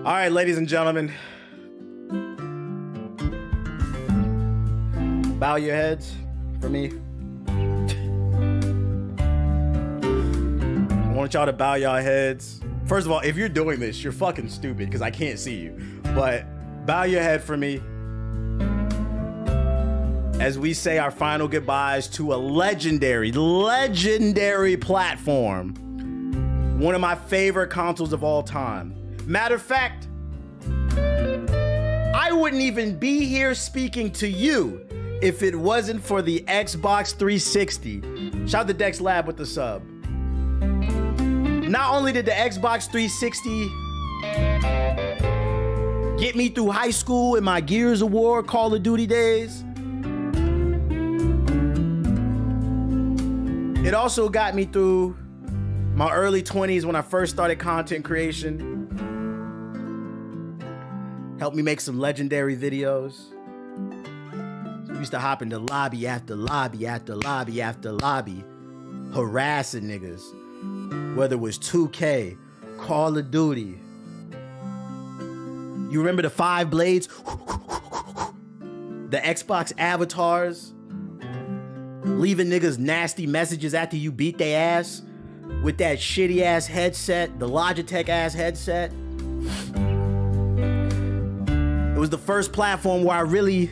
All right, ladies and gentlemen. Bow your heads for me. I want y'all to bow y'all heads. First of all, if you're doing this, you're fucking stupid because I can't see you. But bow your head for me as we say our final goodbyes to a legendary platform. One of my favorite consoles of all time. Matter of fact, I wouldn't even be here speaking to you if it wasn't for the Xbox 360. Shout out to Dex Lab with the sub. Not only did the Xbox 360 get me through high school and my Gears of War, Call of Duty days, it also got me through my early 20s when I first started content creation. Helped me make some legendary videos. We used to hop into lobby after lobby after lobby after lobby, harassing niggas. Whether it was 2K, Call of Duty. You remember the 5 blades? The Xbox avatars? Leaving niggas nasty messages after you beat their ass with that shitty ass headset, the Logitech ass headset. It was the first platform where I really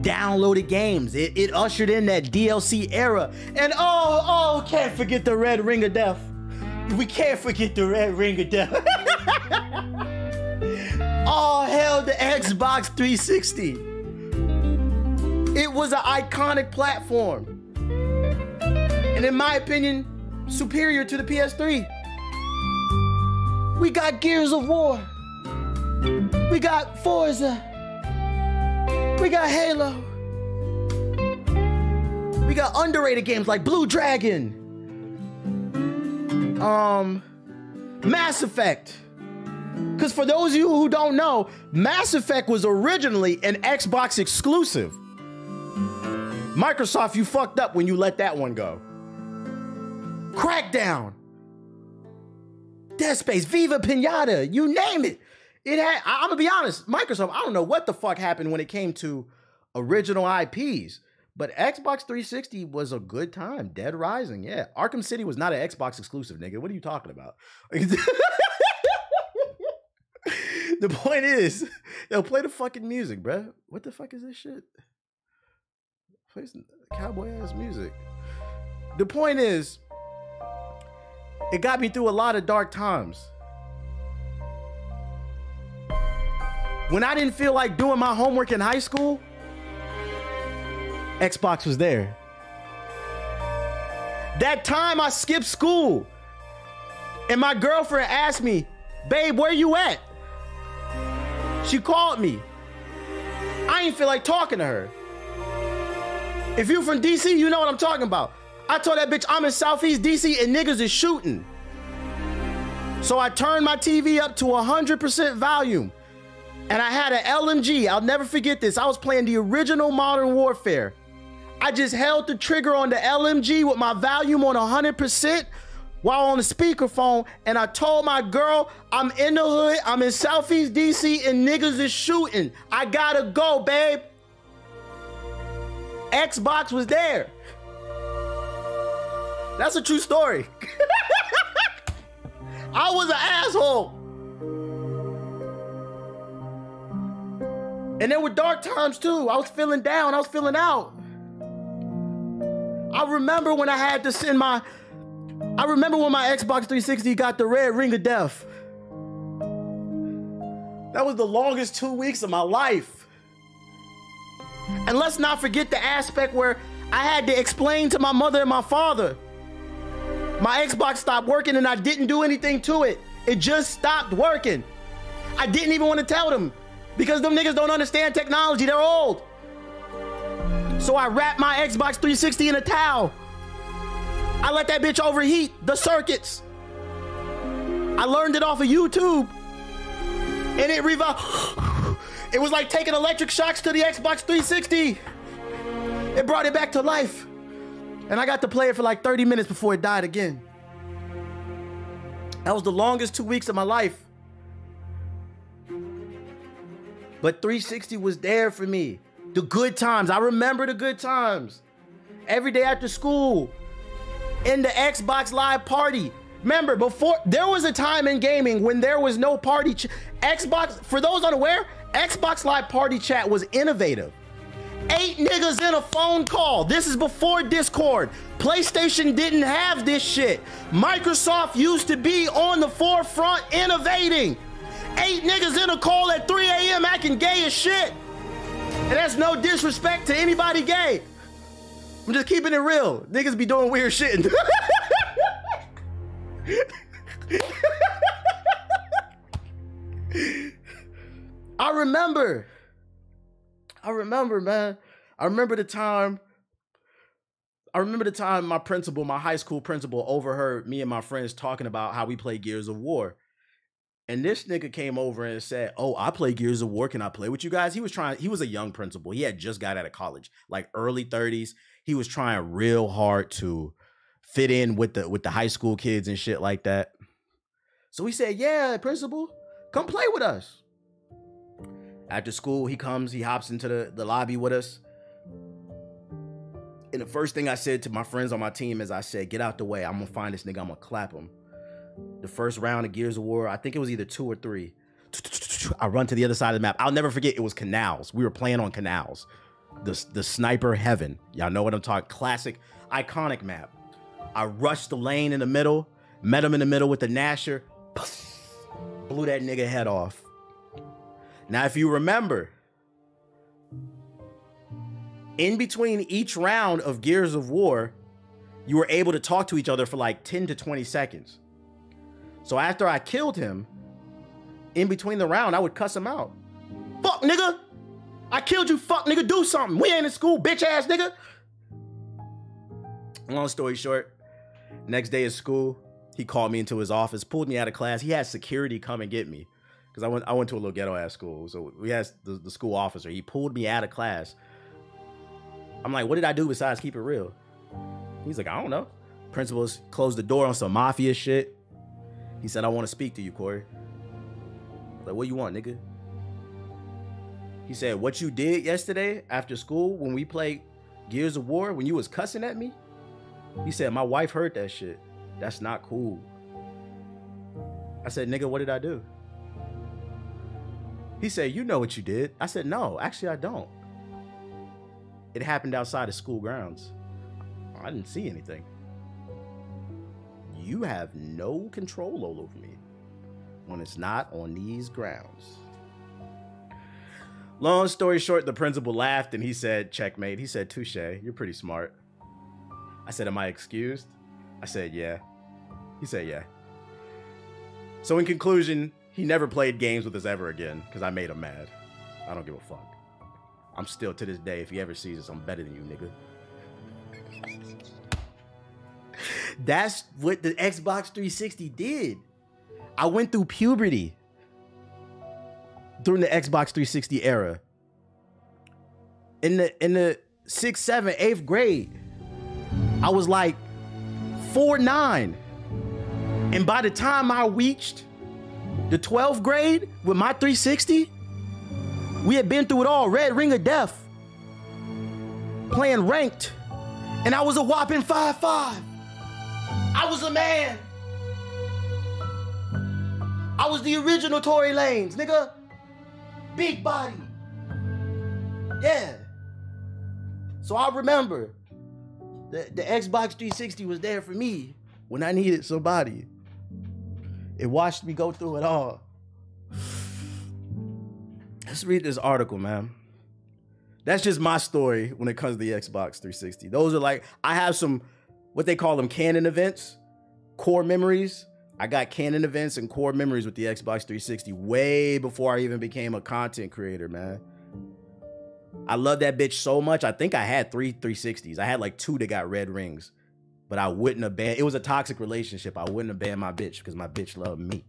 downloaded games. It ushered in that DLC era. And oh, can't forget the red ring of death. We can't forget the red ring of death. All hail the Xbox 360. It was an iconic platform. And in my opinion, superior to the PS3. We got Gears of War. We got Forza. We got Halo. We got underrated games like Blue Dragon. Mass Effect. Because for those of you who don't know, Mass Effect was originally an Xbox exclusive. Microsoft, you fucked up when you let that one go. Crackdown. Dead Space, Viva Pinata, you name it. It had, I'm gonna be honest, Microsoft, I don't know what the fuck happened when it came to original IPs, but Xbox 360 was a good time. Dead Rising, yeah. Arkham City was not an Xbox exclusive, nigga. What are you talking about? The point is, yo, play the fucking music, bruh. What the fuck is this shit? Play some cowboy ass music. The point is, it got me through a lot of dark times. When I didn't feel like doing my homework in high school, Xbox was there. That time I skipped school and my girlfriend asked me, babe, where you at? She called me. I ain't feel like talking to her. If you from DC, you know what I'm talking about. I told that bitch I'm in Southeast DC and niggas is shooting. So I turned my TV up to 100% volume. And I had an LMG. I'll never forget this. I was playing the original Modern Warfare. I just held the trigger on the LMG with my volume on 100% while on the speakerphone. And I told my girl, I'm in the hood. I'm in Southeast DC and niggas is shooting. I gotta go, babe. Xbox was there. That's a true story. I was an asshole. And there were dark times too. I was feeling down. I was feeling out. I remember when I had to send my... I remember when my Xbox 360 got the red ring of death. That was the longest 2 weeks of my life. And let's not forget the aspect where I had to explain to my mother and my father. My Xbox stopped working and I didn't do anything to it. It just stopped working. I didn't even want to tell them because them niggas don't understand technology. They're old. So I wrapped my Xbox 360 in a towel. I let that bitch overheat the circuits. I learned it off of YouTube. And it revived. It was like taking electric shocks to the Xbox 360. It brought it back to life. And I got to play it for like 30 minutes before it died again. That was the longest 2 weeks of my life. But 360 was there for me. The good times. I remember the good times. Every day after school, in the Xbox Live party. Remember, before, there was a time in gaming when there was no party. Xbox, for those unaware, Xbox Live party chat was innovative. 8 niggas in a phone call. This is before Discord. PlayStation didn't have this shit. Microsoft used to be on the forefront innovating. 8 niggas in a call at 3 a.m. acting gay as shit. And that's no disrespect to anybody gay. I'm just keeping it real. Niggas be doing weird shit. I remember, man. I remember the time my principal, my high school principal, overheard me and my friends talking about how we play Gears of War. And this nigga came over and said, "Oh, I play Gears of War. Can I play with you guys?" He was a young principal. He had just got out of college, like early 30s. He was trying real hard to fit in with the high school kids and shit like that. So we said, "Yeah, principal, come play with us." After school, he hops into the lobby with us. And the first thing I said to my friends on my team is I said, "Get out the way. I'm gonna find this nigga. I'm gonna clap him." The first round of Gears of War, I think it was either 2 or 3. I run to the other side of the map. I'll never forget, it was canals. We were playing on canals. The sniper heaven. Y'all know what I'm talking. Classic, iconic map. I rushed the lane in the middle, met him in the middle with the Gnasher, blew that nigga head off. Now, if you remember, in between each round of Gears of War, you were able to talk to each other for like 10 to 20 seconds. So after I killed him, in between the round, I would cuss him out. "Fuck, nigga. I killed you, fuck, nigga. Do something. We ain't in school, bitch ass nigga." Long story short, next day of school, he called me into his office, pulled me out of class. He had security come and get me because I went to a little ghetto ass school. So we had the school officer. He pulled me out of class. I'm like, "What did I do besides keep it real?" He's like, "I don't know." Principals closed the door on some mafia shit. He said, "I want to speak to you, Corey." Like, "What you want, nigga?" He said, "What you did yesterday after school when we played Gears of War, when you was cussing at me," he said, "My wife heard that shit. That's not cool." I said, "Nigga, what did I do?" He said, "You know what you did." I said, "No, actually I don't. It happened outside of school grounds. I didn't see anything. You have no control over me when it's not on these grounds." Long story short, the principal laughed and he said, "Checkmate." He said, "Touche, you're pretty smart." I said, "Am I excused?" I said, "Yeah." He said, "Yeah." So in conclusion, he never played games with us ever again because I made him mad. I don't give a fuck. I'm still, to this day, if he ever sees us, I'm better than you, nigga. That's what the Xbox 360 did. I went through puberty during the Xbox 360 era. In the 6th, 7th, 8th grade, I was like 4'9". And by the time I reached the 12th grade with my 360, we had been through it all. Red Ring of Death, playing ranked, and I was a whopping 5'5". I was a man. I was the original Tory Lanez, nigga. Big body. Yeah. So I remember the Xbox 360 was there for me when I needed somebody. It watched me go through it all. Let's read this article, man. That's just my story when it comes to the Xbox 360. Those are like, I have some, what they call them, canon events, core memories. I got canon events and core memories with the Xbox 360 way before I even became a content creator, man. I love that bitch so much. I think I had 3 360s. I had like 2 that got red rings, but I wouldn't have banned. It was a toxic relationship. I wouldn't have banned my bitch because my bitch loved me.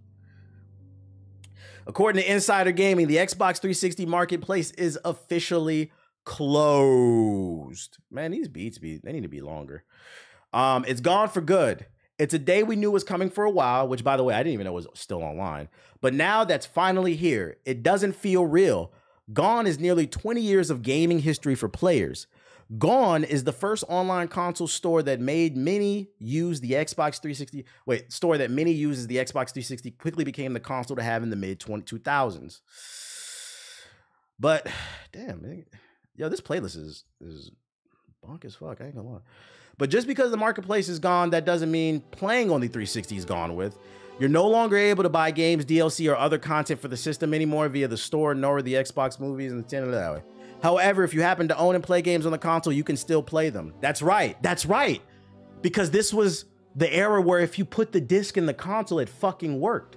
According to Insider Gaming, the Xbox 360 marketplace is officially closed. Man, these beats they need to be longer. It's gone for good. It's a day we knew was coming for a while, which, by the way, I didn't even know was still online. But now that's finally here. It doesn't feel real. Gone is nearly 20 years of gaming history for players. Gone is the first online console store that made many use the Xbox 360. Store that many uses the Xbox 360 quickly became the console to have in the mid 2000s. But damn, man. Yo, this playlist is bonk as fuck. I ain't gonna lie. But just because the marketplace is gone, that doesn't mean playing on the 360 is gone with. You're no longer able to buy games, DLC, or other content for the system anymore via the store, nor the Xbox movies and the that way. However, if you happen to own and play games on the console, you can still play them. That's right. That's right. Because this was the era where if you put the disc in the console, it fucking worked.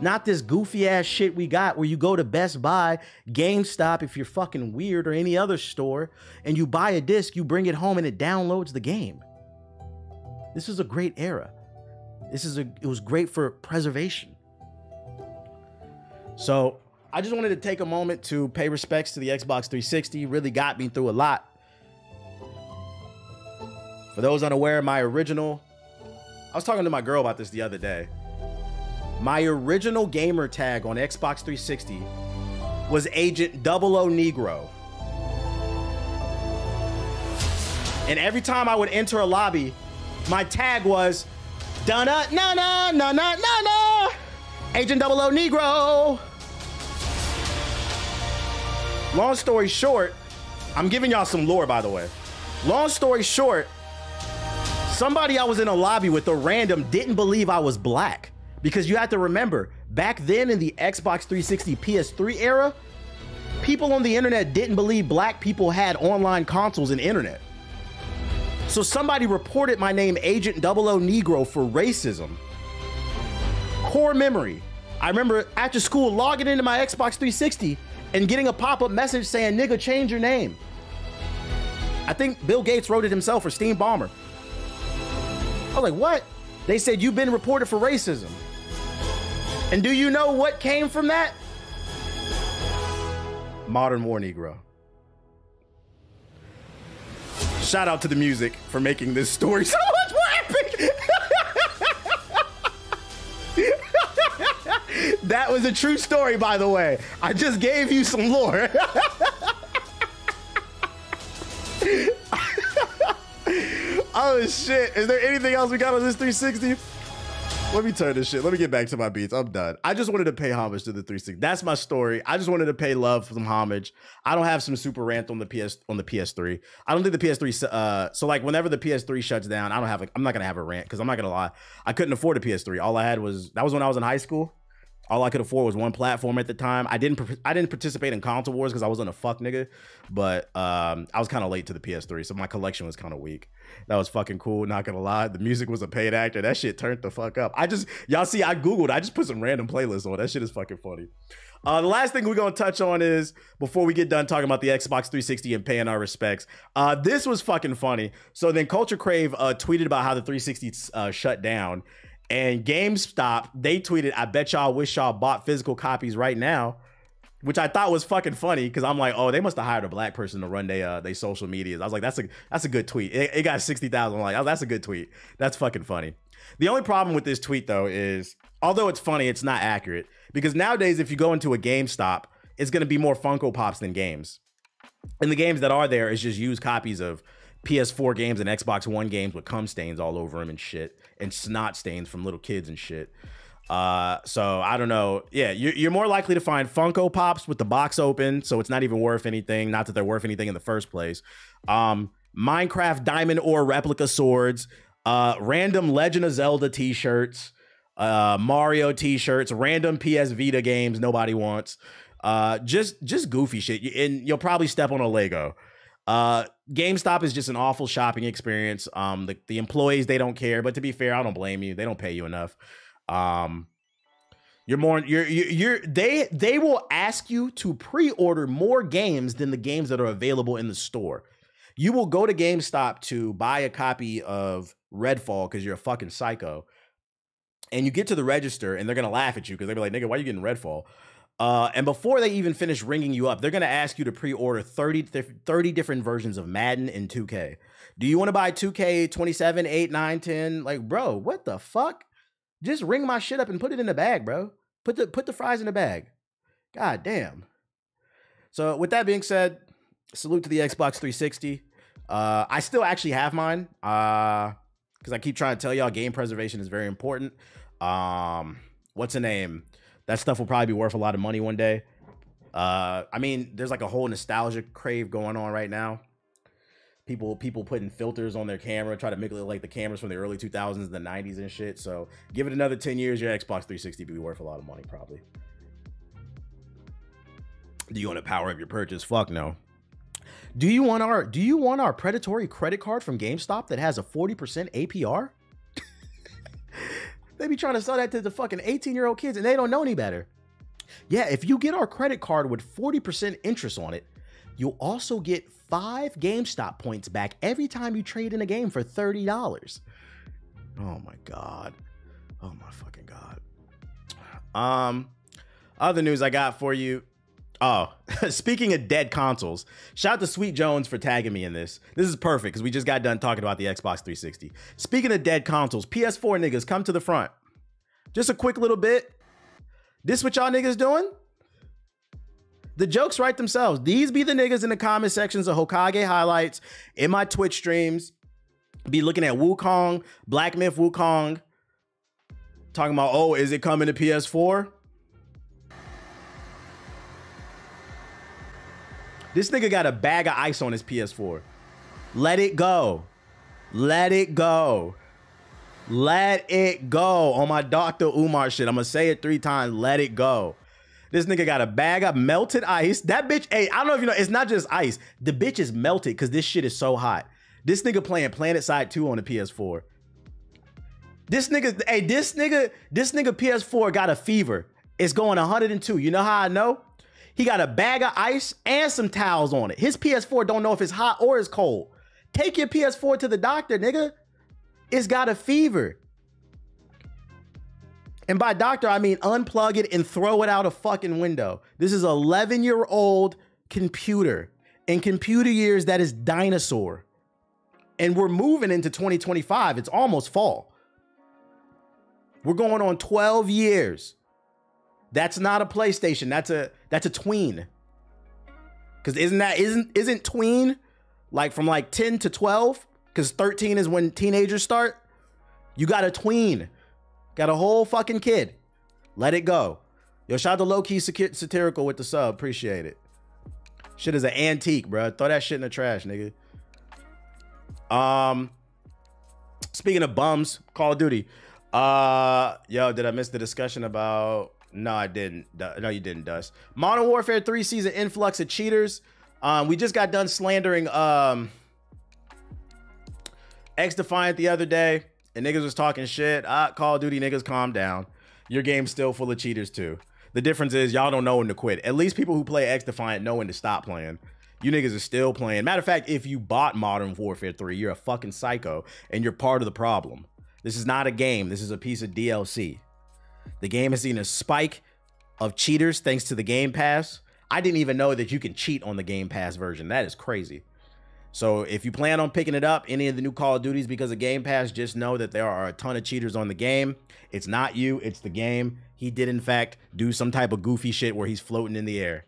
Not this goofy ass shit we got where you go to Best Buy, GameStop, if you're fucking weird, or any other store, and you buy a disc, you bring it home and it downloads the game. This is a great era. It was great for preservation. So I just wanted to take a moment to pay respects to the Xbox 360. Really got me through a lot. For those unaware, I was talking to my girl about this the other day. My original gamer tag on Xbox 360 was Agent 00 Negro. And every time I would enter a lobby, my tag was na Agent 00 Negro. Long story short, I'm giving y'all some lore, by the way. Long story short, somebody I was in a lobby with, a random, didn't believe I was black. Because you have to remember, back then in the Xbox 360 PS3 era, people on the internet didn't believe black people had online consoles and internet. So somebody reported my name Agent 00 Negro for racism. Core memory. I remember after school logging into my Xbox 360 and getting a pop-up message saying, nigga, change your name. I think Bill Gates wrote it himself, or Steam Bomber. I was like, what? They said, you've been reported for racism. And do you know what came from that? Modern War Negro. Shout out to the music for making this story so much more epic. That was a true story, by the way. I just gave you some lore. Oh shit, is there anything else we got on this 360? Let me turn this shit. Let me get back to my beats. I'm done. I just wanted to pay homage to the 360. That's my story. I just wanted to pay love for some homage. I don't have some super rant on the PS3. I don't think the PS3 so like whenever the PS3 shuts down, I'm not gonna have a rant, because I'm not gonna lie. I couldn't afford a PS3. All I had was, that was when I was in high school. All I could afford was one platform at the time. I didn't participate in console wars because I wasn't a fuck nigga, but I was kind of late to the PS3, so my collection was kind of weak. That was fucking cool, not gonna lie. The music was a paid actor. That shit turned the fuck up. Y'all see, I Googled, I just put some random playlists on. That shit is fucking funny. The last thing we're gonna touch on is, before we get done talking about the Xbox 360 and paying our respects, this was fucking funny. So then Culture Crave tweeted about how the 360 shut down. And GameStop, they tweeted, I bet y'all wish y'all bought physical copies right now, which I thought was fucking funny, because I'm like, oh, they must have hired a black person to run their social medias. I was like, that's a good tweet. It got 60,000. I'm like, oh, that's a good tweet. That's fucking funny. The only problem with this tweet, though, is, although it's funny, it's not accurate. Because nowadays, if you go into a GameStop, it's going to be more Funko Pops than games. And the games that are there is just used copies of PS4 games and Xbox One games with cum stains all over them and shit, and snot stains from little kids and shit. So I don't know. Yeah, you're more likely to find Funko Pops with the box open, so it's not even worth anything. Not that they're worth anything in the first place. Minecraft diamond ore replica swords, random Legend of Zelda t-shirts, Mario t-shirts, random PS Vita games nobody wants. Just goofy shit, and you'll probably step on a Lego. GameStop is just an awful shopping experience. The employees, they don't care, but to be fair, I don't blame you. They don't pay you enough. They will ask you to pre-order more games than the games that are available in the store. You will go to GameStop to buy a copy of Redfall because you're a fucking psycho, and you get to the register and they're gonna laugh at you because they'll be like, nigga, why are you getting Redfall? And before they even finish ringing you up, they're going to ask you to pre-order 30 different versions of Madden and 2K. Do you want to buy 2K 27, 8, 9, 10? Like, bro, what the fuck? Just ring my shit up and put it in the bag, bro. Put the fries in the bag. God damn. So with that being said, salute to the Xbox 360. I still actually have mine because I keep trying to tell y'all game preservation is very important. What's the name? That stuff will probably be worth a lot of money one day. I mean, there's like a whole nostalgia crave going on right now. People putting filters on their camera, try to make it look like the cameras from the early 2000s and the 90s and shit. So give it another 10 years, your Xbox 360 will be worth a lot of money probably. Do you want to power up your purchase? Fuck no. Do you want our predatory credit card from GameStop that has a 40% APR? They be trying to sell that to the fucking 18-year-old kids and they don't know any better. Yeah, if you get our credit card with 40% interest on it, you'll also get 5 GameStop points back every time you trade in a game for $30. Oh my God. Oh my fucking God. Other news I got for you. Oh, speaking of dead consoles, shout out to Sweet Jones for tagging me in this. This is perfect because we just got done talking about the Xbox 360. Speaking of dead consoles, PS4 niggas, come to the front. Just a quick little bit. This what y'all niggas doing? The jokes write themselves. These be the niggas in the comment sections of Hokage highlights in my Twitch streams. Be looking at Wukong, Black Myth Wukong, talking about, oh, is it coming to PS4? This nigga got a bag of ice on his PS4. Let it go. Let it go. Let it go. On my Dr. Umar shit. I'm gonna say it 3 times. Let it go. This nigga got a bag of melted ice. That bitch, hey, I don't know if you know, it's not just ice. The bitch is melted because this shit is so hot. This nigga playing PlanetSide 2 on the PS4. This nigga, hey, this nigga PS4 got a fever. It's going 102. You know how I know? He got a bag of ice and some towels on it. His PS4 don't know if it's hot or it's cold. Take your PS4 to the doctor, nigga. It's got a fever. And by doctor, I mean unplug it and throw it out a fucking window. This is an 11-year-old computer. In computer years, that is dinosaur. And we're moving into 2025. It's almost fall. We're going on 12 years. That's not a PlayStation. That's a tween. Because isn't tween like from like 10 to 12? Because 13 is when teenagers start. You got a tween. Got a whole fucking kid. Let it go. Yo, shout out to Low-Key Satirical with the sub. Appreciate it. Shit is an antique, bro. Throw that shit in the trash, nigga. Speaking of bums, Call of Duty. Yo, did I miss the discussion about... No, I didn't. No, you didn't, Dust. Modern Warfare 3 sees an influx of cheaters. We just got done slandering XDefiant the other day, and niggas was talking shit. Call of Duty niggas, calm down. Your game's still full of cheaters too. The difference is y'all don't know when to quit. At least people who play XDefiant know when to stop playing. You niggas are still playing. Matter of fact, if you bought Modern Warfare 3, you're a fucking psycho, and you're part of the problem. This is not a game. This is a piece of DLC. The game has seen a spike of cheaters thanks to the Game Pass. I didn't even know that you can cheat on the Game Pass version. That is crazy. So if you plan on picking it up, any of the new Call of Duties because of Game Pass, just know that there are a ton of cheaters on the game. It's not you, it's the game. He did, in fact, do some type of goofy shit where he's floating in the air.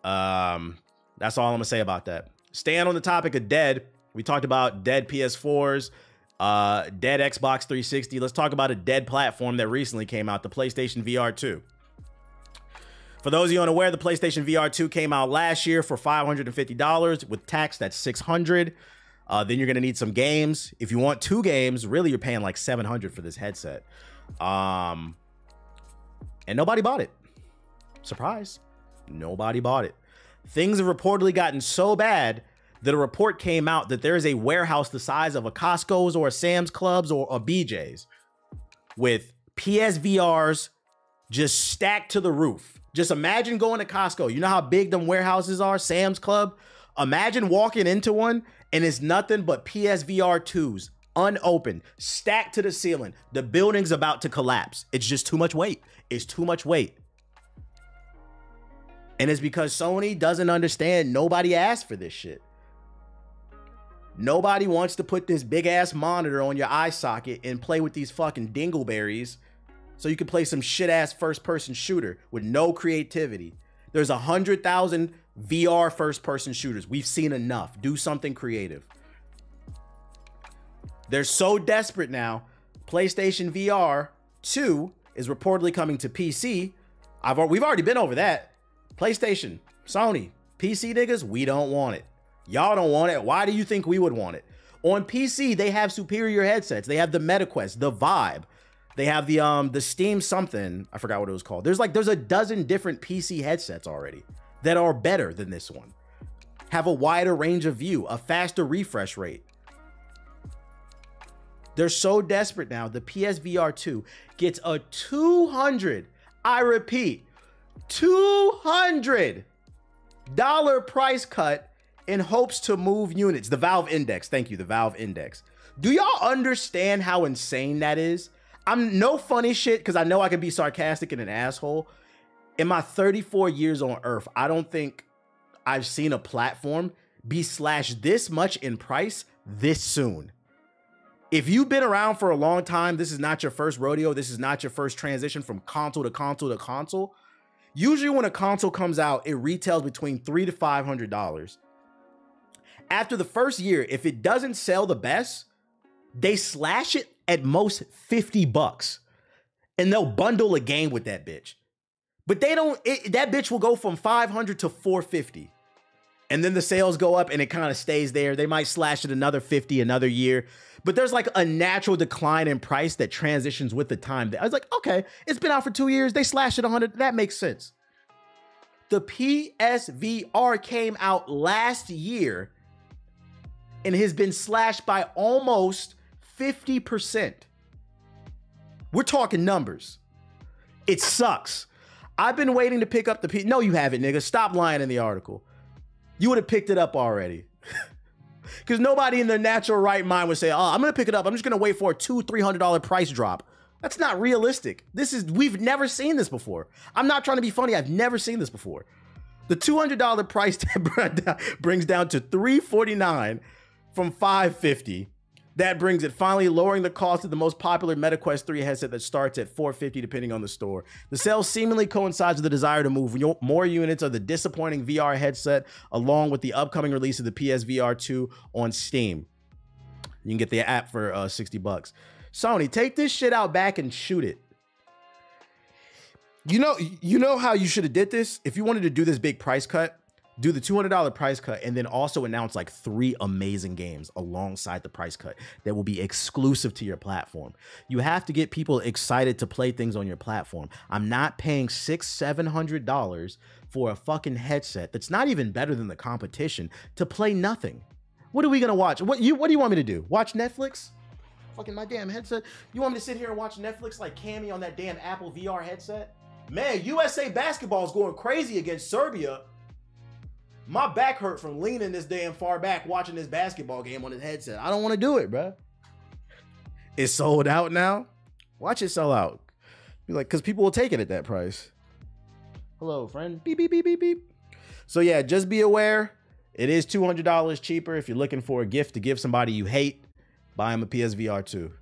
That's all I'm gonna say about that. Staying on the topic of dead, we talked about dead PS4s, dead Xbox 360. Let's talk about a dead platform that recently came out, the PlayStation VR 2. For those of you unaware, the PlayStation VR 2 came out last year for $550. With tax, that's $600. Then you're gonna need some games. If you want 2 games, really you're paying like $700 for this headset. And nobody bought it. Surprise. Nobody bought it. Things have reportedly gotten so bad that a report came out that there is a warehouse the size of a Costco's or a Sam's Club's or a BJ's with PSVRs just stacked to the roof. Just imagine going to Costco. You know how big them warehouses are, Sam's Club? Imagine walking into one and it's nothing but PSVR 2s, unopened, stacked to the ceiling. The building's about to collapse. It's just too much weight. It's too much weight. And it's because Sony doesn't understand nobody asked for this shit. Nobody wants to put this big ass monitor on your eye socket and play with these fucking dingleberries so you can play some shit ass first person shooter with no creativity. There's 100,000 VR first-person shooters. We've seen enough. Do something creative. They're so desperate now. PlayStation VR 2 is reportedly coming to PC. We've already been over that. PlayStation, Sony, PC niggas, we don't want it. Y'all don't want it. Why do you think we would want it? On PC, they have superior headsets. They have the MetaQuest, the Vive. They have the Steam something. I forgot what it was called. There's a dozen different PC headsets already that are better than this one. Have a wider range of view, a faster refresh rate. They're so desperate now. The PSVR 2 gets a 200, I repeat, $200 price cut in hopes to move units. The Valve Index. Thank you. The Valve Index. Do y'all understand how insane that is? I'm no funny shit because I know I can be sarcastic and an asshole. In my 34 years on Earth, I don't think I've seen a platform be slashed this much in price this soon. If you've been around for a long time, this is not your first rodeo. This is not your first transition from console to console to console. Usually when a console comes out, it retails between $300 to $500. After the first year, if it doesn't sell the best, they slash it at most $50 and they'll bundle a game with that bitch. But they don't, that bitch will go from $500 to $450. And then the sales go up and it kind of stays there. They might slash it another 50 another year. But there's like a natural decline in price that transitions with the time. I was like, okay, it's been out for 2 years. They slashed it 100. That makes sense. The PSVR came out last year and has been slashed by almost 50%. We're talking numbers. It sucks. I've been waiting to pick up the No, you haven't, nigga. Stop lying in the article. You would have picked it up already. Because nobody in their natural right mind would say, oh, I'm going to pick it up. I'm just going to wait for a $200, $300 price drop. That's not realistic. We've never seen this before. I'm not trying to be funny. I've never seen this before. The $200 price brings down to $349 from $550. That brings it finally lowering the cost of the most popular MetaQuest 3 headset that starts at $450 depending on the store. The sale seemingly coincides with the desire to move more units of the disappointing VR headset along with the upcoming release of the PSVR 2 on Steam. You can get the app for $60. Sony, take this shit out back and shoot it. You know how you should have did this? If you wanted to do this big price cut, do the $200 price cut and then also announce like 3 amazing games alongside the price cut that will be exclusive to your platform. You have to get people excited to play things on your platform. I'm not paying $600-700 for a fucking headset that's not even better than the competition to play nothing. What are we gonna watch? What do you want me to do? Watch Netflix? Fucking my damn headset. You want me to sit here and watch Netflix like Cammy on that damn Apple VR headset? Man, USA basketball is going crazy against Serbia. My back hurt from leaning this damn far back watching this basketball game on his headset. I don't want to do it, bro. It's sold out now. Watch it sell out. Be like, because people will take it at that price. Hello, friend. Beep, beep, beep, beep, beep. So yeah, just be aware. It is $200 cheaper if you're looking for a gift to give somebody you hate. Buy them a PSVR 2.